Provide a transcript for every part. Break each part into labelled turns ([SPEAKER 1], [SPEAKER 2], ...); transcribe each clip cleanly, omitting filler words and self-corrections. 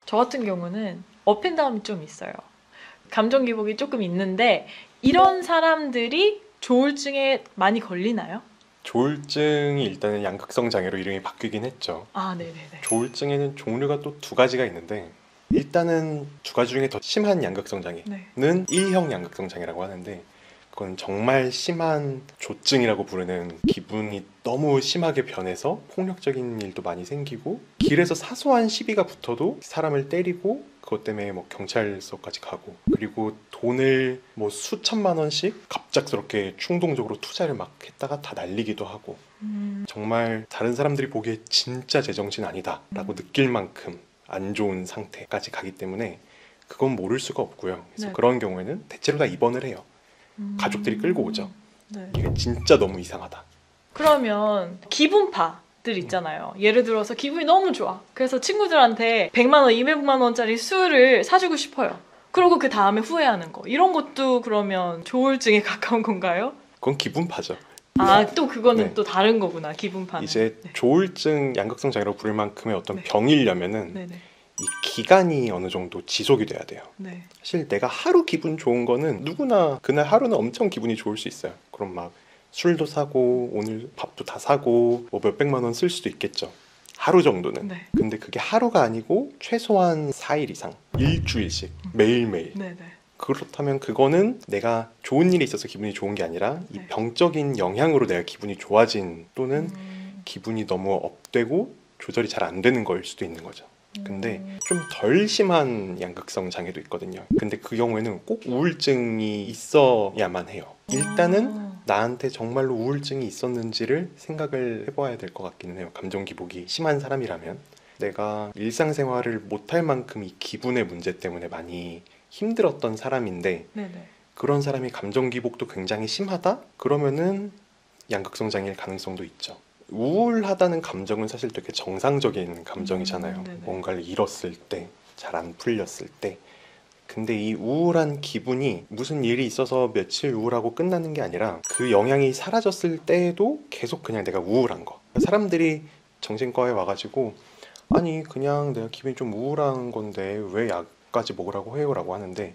[SPEAKER 1] 저 같은 경우는 업앤다운이 좀 있어요. 감정 기복이 조금 있는데 이런 사람들이 조울증에 많이 걸리나요?
[SPEAKER 2] 조울증이 일단은 양극성 장애로 이름이 바뀌긴 했죠.
[SPEAKER 1] 아, 네네네.
[SPEAKER 2] 조울증에는 종류가 또 두 가지가 있는데, 일단은 두 가지 중에 더 심한 양극성 장애는
[SPEAKER 1] 네.
[SPEAKER 2] 1형 양극성 장애라고 하는데, 그건 정말 심한 조증이라고 부르는, 기분이 너무 심하게 변해서 폭력적인 일도 많이 생기고, 길에서 사소한 시비가 붙어도 사람을 때리고 그것 때문에 뭐 경찰서까지 가고, 그리고 돈을 뭐 수천만 원씩 갑작스럽게 충동적으로 투자를 막 했다가 다 날리기도 하고, 정말 다른 사람들이 보기에 진짜 제정신 아니다 라고 느낄 만큼 안 좋은 상태까지 가기 때문에 그건 모를 수가 없고요. 그래서
[SPEAKER 1] 네.
[SPEAKER 2] 그런 경우에는 대체로 다 입원을 해요. 가족들이 끌고 오죠.
[SPEAKER 1] 네.
[SPEAKER 2] 이게 진짜 너무 이상하다.
[SPEAKER 1] 그러면 기분파들 있잖아요. 예를 들어서 기분이 너무 좋아. 그래서 친구들한테 100만 원, 200만 원짜리 술을 사주고 싶어요. 그리고 그 다음에 후회하는 거. 이런 것도 그러면 조울증에 가까운 건가요?
[SPEAKER 2] 그건 기분파죠.
[SPEAKER 1] 아, 또 그거는
[SPEAKER 2] 네.
[SPEAKER 1] 또 다른 거구나. 기분파는.
[SPEAKER 2] 이제
[SPEAKER 1] 네.
[SPEAKER 2] 조울증, 양극성 장애라고 부를 만큼의 어떤
[SPEAKER 1] 네.
[SPEAKER 2] 병이려면은
[SPEAKER 1] 네네.
[SPEAKER 2] 이 기간이 어느 정도 지속이 돼야 돼요.
[SPEAKER 1] 네.
[SPEAKER 2] 사실 내가 하루 기분 좋은 거는 누구나 그날 하루는 엄청 기분이 좋을 수 있어요. 그럼 막 술도 사고 오늘 밥도 다 사고 뭐 몇백만 원 쓸 수도 있겠죠. 하루 정도는.
[SPEAKER 1] 네.
[SPEAKER 2] 근데 그게 하루가 아니고 최소한 4일 이상, 일주일씩, 매일매일.
[SPEAKER 1] 네네.
[SPEAKER 2] 그렇다면 그거는 내가 좋은 일이 있어서 기분이 좋은 게 아니라 이
[SPEAKER 1] 네.
[SPEAKER 2] 병적인 영향으로 내가 기분이 좋아진, 또는 기분이 너무 업되고 조절이 잘 안 되는 거일 수도 있는 거죠. 근데 좀 덜 심한 양극성 장애도 있거든요. 근데 그 경우에는 꼭 우울증이 있어야만 해요. 일단은 나한테 정말로 우울증이 있었는지를 생각을 해봐야 될 것 같기는 해요. 감정 기복이 심한 사람이라면. 내가 일상생활을 못할 만큼 이 기분의 문제 때문에 많이 힘들었던 사람인데,
[SPEAKER 1] 네네.
[SPEAKER 2] 그런 사람이 감정 기복도 굉장히 심하다? 그러면은 양극성 장애일 가능성도 있죠. 우울하다는 감정은 사실 되게 정상적인 감정이잖아요.
[SPEAKER 1] 네네.
[SPEAKER 2] 뭔가를 잃었을 때, 잘 안 풀렸을 때. 근데 이 우울한 기분이 무슨 일이 있어서 며칠 우울하고 끝나는 게 아니라 그 영향이 사라졌을 때에도 계속 그냥 내가 우울한 거. 사람들이 정신과에 와가지고 아니 그냥 내가 기분이 좀 우울한 건데 왜 약까지 먹으라고 해요? 라고 하는데,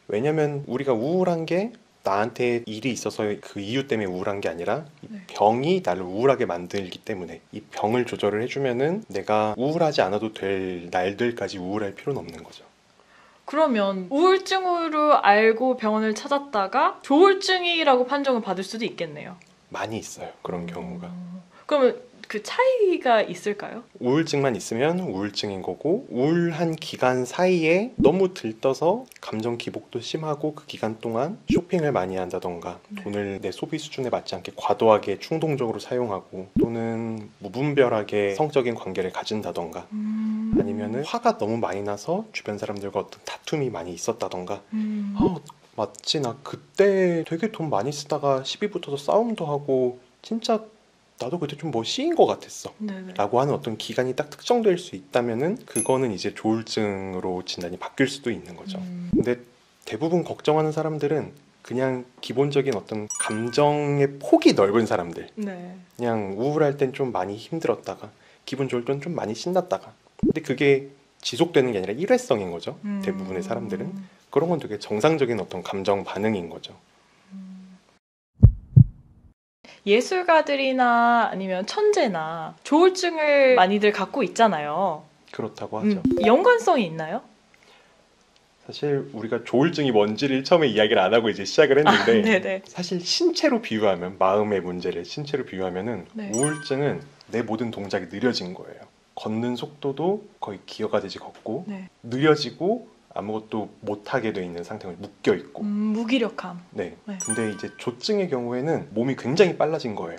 [SPEAKER 2] 왜냐면 우리가 우울한 게 나한테 일이 있어서 그 이유 때문에 우울한 게 아니라 이
[SPEAKER 1] 네.
[SPEAKER 2] 병이 나를 우울하게 만들기 때문에, 이 병을 조절을 해주면은 내가 우울하지 않아도 될 날들까지 우울할 필요는 없는 거죠.
[SPEAKER 1] 그러면 우울증으로 알고 병원을 찾았다가 조울증이라고 판정을 받을 수도 있겠네요.
[SPEAKER 2] 많이 있어요, 그런 경우가.
[SPEAKER 1] 그러면 그 차이가 있을까요?
[SPEAKER 2] 우울증만 있으면 우울증인 거고, 우울한 기간 사이에 너무 들떠서 감정 기복도 심하고 그 기간 동안 쇼핑을 많이 한다던가,
[SPEAKER 1] 네.
[SPEAKER 2] 돈을 내 소비 수준에 맞지 않게 과도하게 충동적으로 사용하고, 또는 무분별하게 성적인 관계를 가진다던가, 아니면은 화가 너무 많이 나서 주변 사람들과 어떤 다툼이 많이 있었다던가, 마치 나 그때 되게 돈 많이 쓰다가 시비 붙어서 싸움도 하고 진짜 나도 그때 좀 뭐 씨인 것 같았어
[SPEAKER 1] 네네.
[SPEAKER 2] 라고 하는 어떤 기간이 딱 특정될 수 있다면은 그거는 이제 조울증으로 진단이 바뀔 수도 있는 거죠. 근데 대부분 걱정하는 사람들은 그냥 기본적인 어떤 감정의 폭이 넓은 사람들,
[SPEAKER 1] 네.
[SPEAKER 2] 그냥 우울할 땐 좀 많이 힘들었다가 기분 좋을 땐 좀 많이 신났다가, 근데 그게 지속되는 게 아니라 일회성인 거죠. 대부분의 사람들은 그런 건 되게 정상적인 어떤 감정 반응인 거죠.
[SPEAKER 1] 예술가들이나 아니면 천재나 조울증을 많이들 갖고 있잖아요.
[SPEAKER 2] 그렇다고 하죠.
[SPEAKER 1] 연관성이 있나요?
[SPEAKER 2] 사실 우리가 조울증이 뭔지를 처음에 이야기를 안 하고 이제 시작을 했는데,
[SPEAKER 1] 네네.
[SPEAKER 2] 사실 신체로 비유하면, 마음의 문제를 신체로 비유하면은
[SPEAKER 1] 네.
[SPEAKER 2] 우울증은 내 모든 동작이 느려진 거예요. 걷는 속도도 거의 기어가 듯이 걷고,
[SPEAKER 1] 네.
[SPEAKER 2] 느려지고 아무것도 못하게 돼 있는 상태가 묶여 있고.
[SPEAKER 1] 무기력함.
[SPEAKER 2] 네.
[SPEAKER 1] 네.
[SPEAKER 2] 근데 이제 조증의 경우에는 몸이 굉장히 빨라진 거예요.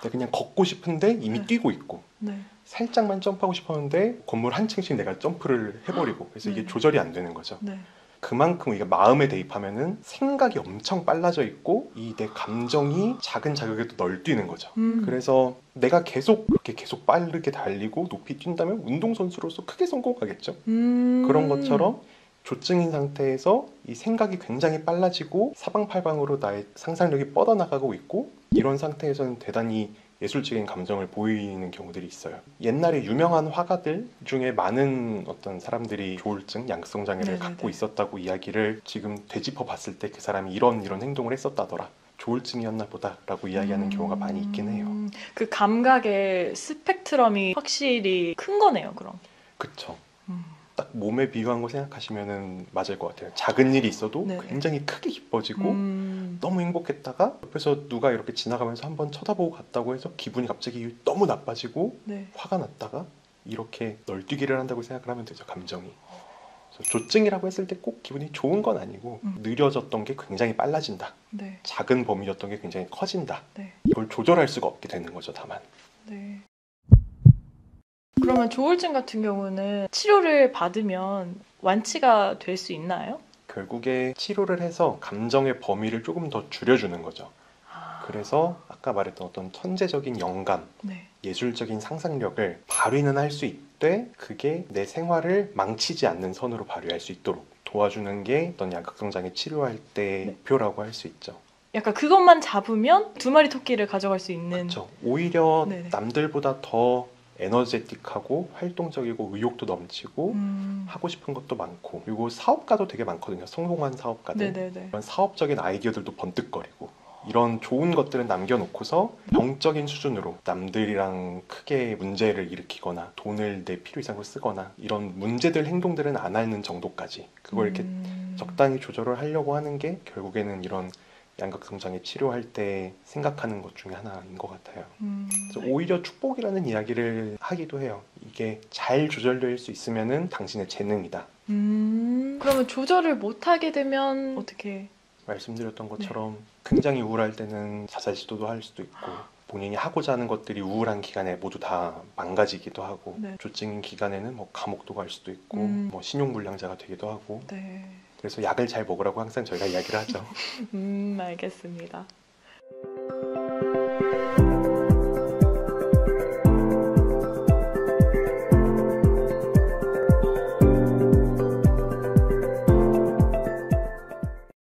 [SPEAKER 2] 내가 그냥 걷고 싶은데 이미
[SPEAKER 1] 네.
[SPEAKER 2] 뛰고 있고,
[SPEAKER 1] 네.
[SPEAKER 2] 살짝만 점프하고 싶었는데 건물 한 층씩 내가 점프를 해버리고, 그래서 이게
[SPEAKER 1] 네.
[SPEAKER 2] 조절이 안 되는 거죠.
[SPEAKER 1] 네.
[SPEAKER 2] 그만큼 우리가 마음에 대입하면은 생각이 엄청 빨라져 있고 이 내 감정이 작은 자극에도 널뛰는 거죠. 그래서 내가 그렇게 계속 빠르게 달리고 높이 뛴다면 운동선수로서 크게 성공하겠죠. 그런 것처럼 조증인 상태에서 이 생각이 굉장히 빨라지고 사방팔방으로 나의 상상력이 뻗어나가고 있고, 이런 상태에서는 대단히 예술적인 감정을 보이는 경우들이 있어요. 옛날에 유명한 화가들 중에 많은 어떤 사람들이 조울증, 양극성 장애를
[SPEAKER 1] 네네네.
[SPEAKER 2] 갖고 있었다고 이야기를 지금 되짚어 봤을 때 그 사람이 이런 행동을 했었다더라. 조울증이었나 보다라고 이야기하는 경우가 많이 있긴 해요.
[SPEAKER 1] 그 감각의 스펙트럼이 확실히 큰 거네요, 그럼.
[SPEAKER 2] 그쵸.
[SPEAKER 1] 음.
[SPEAKER 2] 딱 몸에 비유한 거 생각하시면은 맞을 것 같아요. 작은 일이 있어도
[SPEAKER 1] 네네.
[SPEAKER 2] 굉장히 크게 기뻐지고 너무 행복했다가 옆에서 누가 이렇게 지나가면서 한번 쳐다보고 갔다고 해서 기분이 갑자기 너무 나빠지고
[SPEAKER 1] 네.
[SPEAKER 2] 화가 났다가 이렇게 널뛰기를 한다고 생각을 하면 되죠, 감정이. 그래서 조증이라고 했을 때 꼭 기분이 좋은 건 아니고 느려졌던 게 굉장히 빨라진다.
[SPEAKER 1] 네.
[SPEAKER 2] 작은 범위였던 게 굉장히 커진다.
[SPEAKER 1] 네.
[SPEAKER 2] 이걸 조절할 수가 없게 되는 거죠, 다만.
[SPEAKER 1] 네. 그러면 조울증 같은 경우는 치료를 받으면 완치가 될 수 있나요?
[SPEAKER 2] 결국에 치료를 해서 감정의 범위를 조금 더 줄여주는 거죠. 그래서 아까 말했던 어떤 천재적인 영감,
[SPEAKER 1] 네.
[SPEAKER 2] 예술적인 상상력을 발휘는 할 수 있되 그게 내 생활을 망치지 않는 선으로 발휘할 수 있도록 도와주는 게 어떤 양극성 장애 치료할 때 목표라고 할 수 있죠.
[SPEAKER 1] 약간 그것만 잡으면 두 마리 토끼를 가져갈 수 있는.
[SPEAKER 2] 그렇죠. 오히려
[SPEAKER 1] 네네.
[SPEAKER 2] 남들보다 더 에너제틱하고 활동적이고 의욕도 넘치고 하고 싶은 것도 많고 그리고 사업가도 되게 많거든요. 성공한 사업가들.
[SPEAKER 1] 네네네.
[SPEAKER 2] 그런 사업적인 아이디어들도 번뜩거리고 이런 좋은 것들은 남겨놓고서 병적인 수준으로 남들이랑 크게 문제를 일으키거나 돈을 내 필요 이상으로 쓰거나 이런 문제들 행동들은 안 하는 정도까지 그걸 이렇게 적당히 조절을 하려고 하는 게 결국에는 이런 양극성 장애 치료할 때 생각하는 것 중에 하나인 것 같아요. 그래서 오히려 축복이라는 이야기를 하기도 해요. 이게 잘 조절될 수 있으면은 당신의 재능이다.
[SPEAKER 1] 그러면 조절을 못하게 되면 어떻게?
[SPEAKER 2] 말씀드렸던 것처럼 굉장히 우울할 때는 자살 시도도 할 수도 있고 본인이 하고자 하는 것들이 우울한 기간에 모두 다 망가지기도 하고
[SPEAKER 1] 네.
[SPEAKER 2] 조증인 기간에는 뭐 감옥도 갈 수도 있고 뭐 신용불량자가 되기도 하고
[SPEAKER 1] 네.
[SPEAKER 2] 그래서 약을 잘 먹으라고 항상 저희가 이야기를 하죠.
[SPEAKER 1] 알겠습니다.